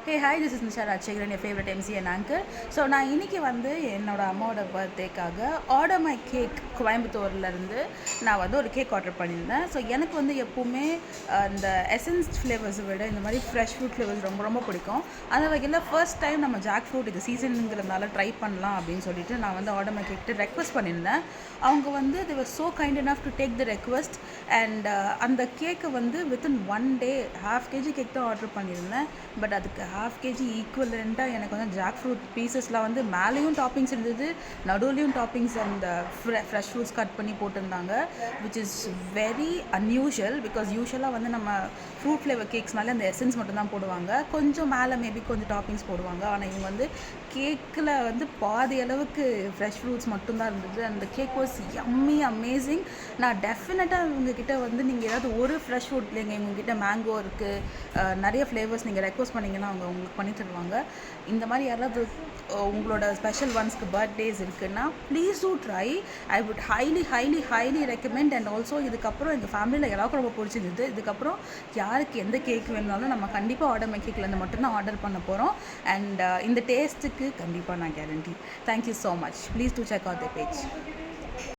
Hey, hi, this is Nisha Rajshekharan, your favorite MC and anchor. So நான் இன்றைக்கி வந்து என்னோட அம்மாவோட பர்த்டேக்காக ஆர்டர் மை கேக் கோயம்புத்தூர்லேருந்து நான் வந்து ஒரு கேக் ஆர்டர் பண்ணியிருந்தேன். ஸோ எனக்கு வந்து எப்போவுமே இந்த எசன்ஸ் ஃப்ளேவர்ஸை விட இந்த மாதிரி ஃப்ரெஷ் ஃப்ரூட் ஃப்ளேவர்ஸ் ரொம்ப ரொம்ப பிடிக்கும். அந்த வகையில் ஃபர்ஸ்ட் டைம் நம்ம ஜாக் ஃப்ரூட் இது சீசனுங்கிறதுனால ட்ரை பண்ணலாம் அப்படின்னு சொல்லிட்டு நான் வந்து ஆர்டர் மை கேக்கிட்ட ரெக்வஸ்ட் பண்ணியிருந்தேன். அவங்க வந்து they were so kind enough to take the request and அந்த கேக்கை வந்து within 1 day half kg cake தான் ஆர்டர் பண்ணியிருந்தேன். பட் அதுக்கு half kg ஈக்குவலண்ட்டாக எனக்கு வந்து ஜாக் ஃப்ரூட் பீசஸ்லாம் வந்து மேலேயும் டாப்பிங்ஸ் இருந்தது, நடுவுலையும் டாப்பிங்ஸ் அந்த ஃப்ரெஷ் ஃப்ரூட்ஸ் கட் பண்ணி போட்டிருந்தாங்க, which is very unusual. Because யூஷுவலாக வந்து நம்ம ஃப்ரூட் ஃப்ளேவர் கேக்ஸ்னாலே அந்த எசன்ஸ் மட்டும் தான் போடுவாங்க, கொஞ்சம் மேலே மேபி கொஞ்சம் டாப்பிங்ஸ் போடுவாங்க. ஆனால் இவங்க வந்து கேக்கில் வந்து பாதி அளவுக்கு ஃப்ரெஷ் ஃப்ரூட்ஸ் மட்டும்தான் இருந்தது. அந்த கேக் வாஸ் யம்மி அமேசிங். நான் டெஃபினட்டாக இவங்ககிட்ட வந்து நீங்கள் ஏதாவது ஒரு ஃப்ரெஷ் ஃப்ரூட் இல்லைங்க, இவங்ககிட்ட மேங்கோ இருக்குது, நிறைய ஃப்ளேவர்ஸ் நீங்கள் ரெக்வஸ்ட் பண்ணிங்கன்னா அவங்க உங்களுக்கு பண்ணி தருவாங்க. இந்த மாதிரி யாராவது உங்களோட ஸ்பெஷல் ஒன்ஸ்க்கு பர்த்டேஸ் இருக்குன்னா please do try. I would highly recommend. And also இதுக்கப்புறம் எங்கள் ஃபேமிலியில் எல்லாருக்கும் ரொம்ப பிடிச்சிருந்தது. இதுக்கப்புறம் யாருக்கு எந்த கேக் வேணுனாலும் நம்ம கண்டிப்பாக ஆர்டர் மை கேக்லேருந்து மட்டும்தான் ஆர்டர் பண்ண போகிறோம். அண்ட் இந்த டேஸ்ட்டுக்கு கண்டிப்பாக நான் guarantee. Thank you so much. Please do check out the page.